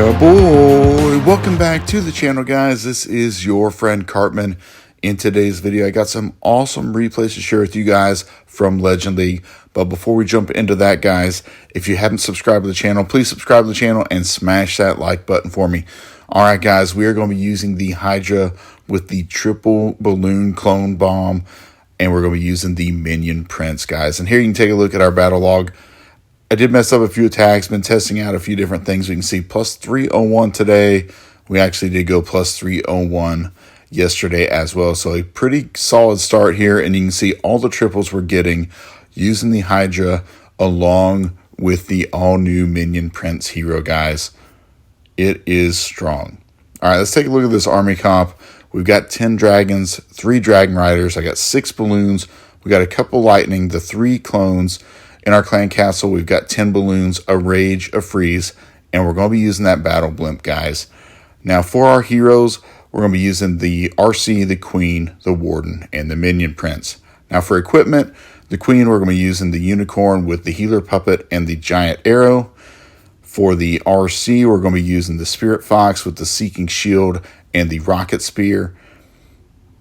Yeah, boy. Welcome back to the channel, guys. This is your friend Cartman. In today's video, I got some awesome replays to share with you guys from Legend League. But before we jump into that, guys, if you haven't subscribed to the channel, please subscribe to the channel and smash that like button for me. All right, guys, we are going to be using the Hydra with the triple balloon clone bomb, and we're going to be using the Minion Prince, guys. And here you can take a look at our battle log. I did mess up a few attacks, been testing out a few different things. We can see plus 301 today. We actually did go plus 301 yesterday as well. So a pretty solid start here. And you can see all the triples we're getting using the Hydra along with the all-new Minion Prince hero, guys. It is strong. All right, let's take a look at this army comp. We've got 10 dragons, 3 dragon riders. I got 6 balloons. We got a couple lightning, the 3 clones. In our clan castle, we've got 10 balloons, a rage, a freeze, and we're going to be using that battle blimp, guys. Now, for our heroes, we're going to be using the RC, the Queen, the Warden, and the Minion Prince. Now, for equipment, the Queen, we're going to be using the Unicorn with the Healer Puppet and the Giant Arrow. For the RC, we're going to be using the Spirit Fox with the Seeking Shield and the Rocket Spear.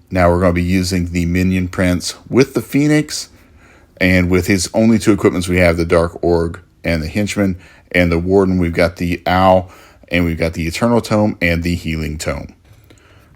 Now, we're going to be using the Minion Prince with the Phoenix. And with his only 2 equipments, we have the Dark Org and the Henchman. And the Warden, we've got the Owl, and we've got the Eternal Tome and the Healing Tome.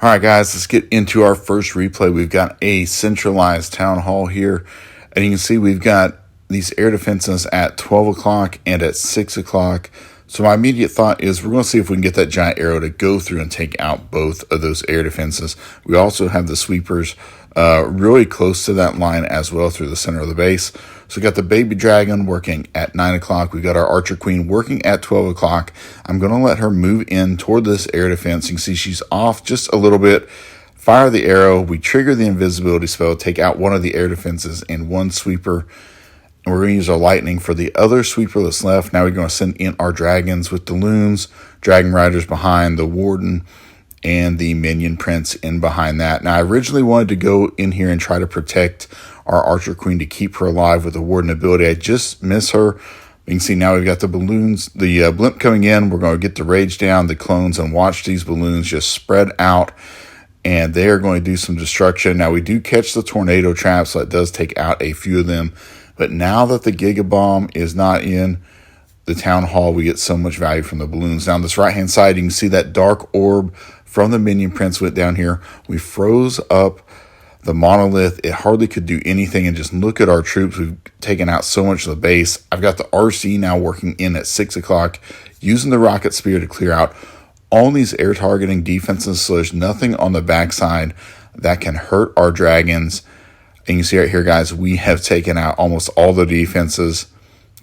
All right, guys, let's get into our first replay. We've got a centralized Town Hall here. And you can see we've got these air defenses at 12 o'clock and at 6 o'clock. So my immediate thought is we're going to see if we can get that Giant Arrow to go through and take out both of those air defenses. We also have the sweepers really close to that line as well through the center of the base. So we got the Baby Dragon working at 9 o'clock. We got our Archer Queen working at 12 o'clock. I'm going to let her move in toward this air defense. You can see she's off just a little bit. Fire the arrow. We trigger the invisibility spell, take out one of the air defenses and 1 sweeper. And we're going to use our lightning for the other sweeper that's left. Now we're going to send in our dragons with the loons, dragon riders behind, the Warden, and the Minion Prince in behind that. Now, I originally wanted to go in here and try to protect our Archer Queen to keep her alive with the Warden ability. I just miss her. You can see now we've got the balloons, the blimp coming in. We're going to get the rage down, the clones, and watch these balloons just spread out. And they are going to do some destruction. Now, we do catch the tornado trap, so it does take out a few of them. But now that the Giga Bomb is not in the Town Hall, we get so much value from the balloons. Now, on this right-hand side, you can see that dark orb from the Minion Prince went down here. We froze up the monolith. It hardly could do anything. And just look at our troops. We've taken out so much of the base. I've got the RC now working in at 6 o'clock, using the Rocket Spear to clear out all these air targeting defenses. So there's nothing on the backside that can hurt our dragons. And you see right here, guys, we have taken out almost all the defenses.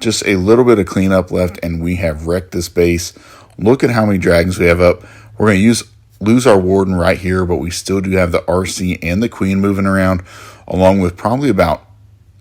Just a little bit of cleanup left, and we have wrecked this base. Look at how many dragons we have up. We're going to lose our Warden right here, but we still do have the RC and the Queen moving around, along with probably about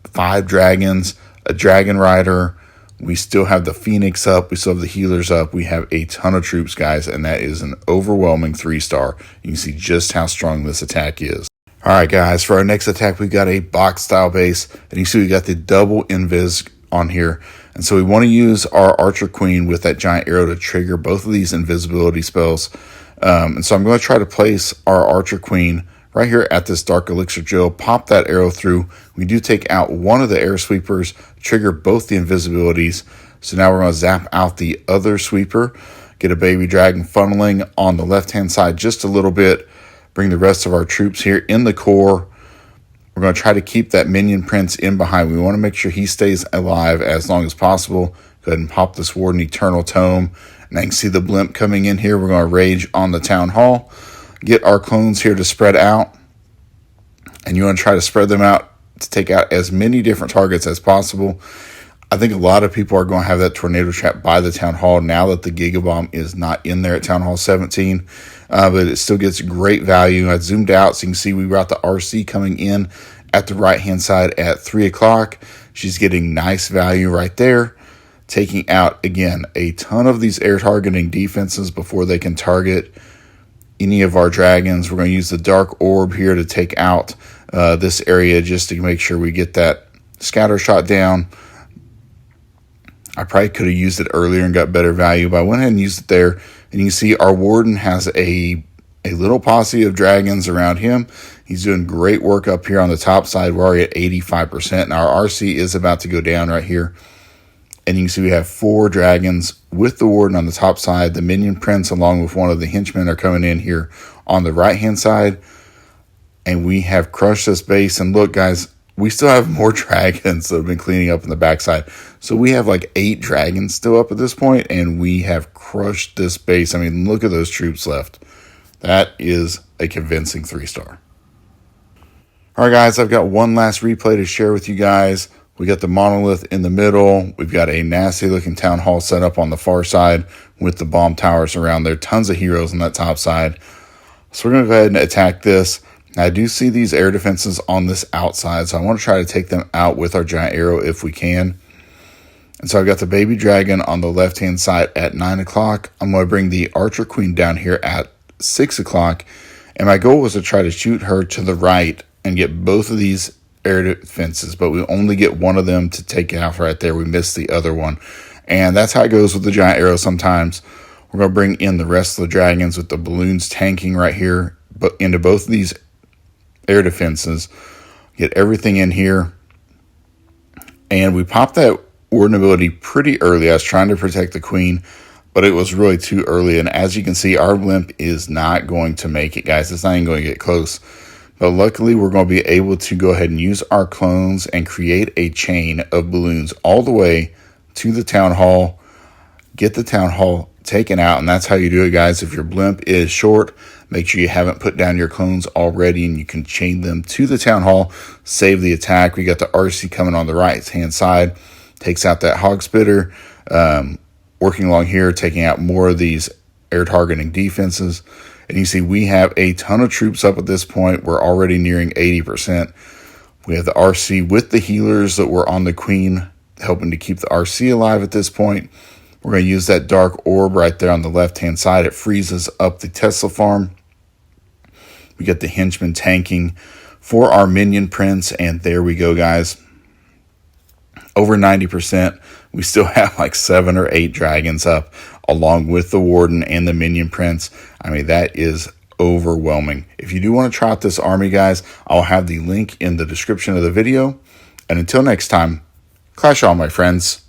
5 dragons, a dragon rider. We still have the Phoenix up. We still have the healers up. We have a ton of troops, guys, and that is an overwhelming 3-star. You can see just how strong this attack is. All right, guys, for our next attack, we've got a box-style base, and you see we got the double invis on here. And so we want to use our Archer Queen with that Giant Arrow to trigger both of these invisibility spells. And so I'm going to try to place our Archer Queen right here at this Dark Elixir Drill, pop that arrow through. We do take out one of the air sweepers, trigger both the invisibilities. So now we're going to zap out the other sweeper, get a Baby Dragon funneling on the left-hand side just a little bit, bring the rest of our troops here in the core. We're going to try to keep that Minion Prince in behind. We want to make sure he stays alive as long as possible. Go ahead and pop this Warden Eternal Tome. And I can see the blimp coming in here. We're going to rage on the Town Hall. Get our clones here to spread out. And you want to try to spread them out to take out as many different targets as possible. I think a lot of people are going to have that tornado trap by the Town Hall now that the Giga Bomb is not in there at Town Hall 17. But it still gets great value. I zoomed out so you can see we got the RC coming in at the right-hand side at 3 o'clock. She's getting nice value right there. Taking out, again, a ton of these air targeting defenses before they can target any of our dragons. We're going to use the Dark Orb here to take out this area just to make sure we get that scatter shot down. I probably could have used it earlier and got better value, but I went ahead and used it there. And you can see our warden has a little posse of dragons around him. He's doing great work up here on the top side. We're already at 85%, and our RC is about to go down right here. And you can see we have 4 dragons with the warden on the top side. The Minion Prince, along with one of the henchmen, are coming in here on the right-hand side. And we have crushed this base. And look, guys, we still have more dragons that have been cleaning up in the backside. So we have like 8 dragons still up at this point, and we have crushed this base. I mean, look at those troops left. That is a convincing 3-star. All right, guys, I've got one last replay to share with you guys. We got the monolith in the middle. We've got a nasty looking town hall set up on the far side with the bomb towers around there. Tons of heroes on that top side. So we're going to go ahead and attack this. Now, I do see these air defenses on this outside, so I want to try to take them out with our giant arrow if we can. And so I've got the baby dragon on the left-hand side at 9 o'clock. I'm going to bring the archer queen down here at 6 o'clock. And my goal was to try to shoot her to the right and get both of these air defenses, but we only get one of them to take out right there. We missed the other one. And that's how it goes with the giant arrow sometimes. We're going to bring in the rest of the dragons with the balloons tanking right here, but into both of these air defenses. Get everything in here. And we popped that warden ability pretty early. I was trying to protect the queen, but it was really too early. And as you can see, our blimp is not going to make it, guys. It's not even going to get close. But luckily, we're going to be able to go ahead and use our clones and create a chain of balloons all the way to the town hall. Get the town hall taken out, and that's how you do it, guys. If your blimp is short, make sure you haven't put down your clones already, and you can chain them to the town hall, save the attack. We got the RC coming on the right-hand side, takes out that hog spitter, working along here, taking out more of these air targeting defenses. And you see we have a ton of troops up at this point. We're already nearing 80%. We have the RC with the healers that were on the queen, helping to keep the RC alive at this point. We're going to use that dark orb right there on the left-hand side. It freezes up the Tesla farm. We get the henchmen tanking for our Minion Prince, and there we go, guys. Over 90%. We still have like 7 or 8 dragons up, along with the warden and the Minion Prince. I mean, that is overwhelming. If you do want to try out this army, guys, I'll have the link in the description of the video. And until next time, clash on, my friends.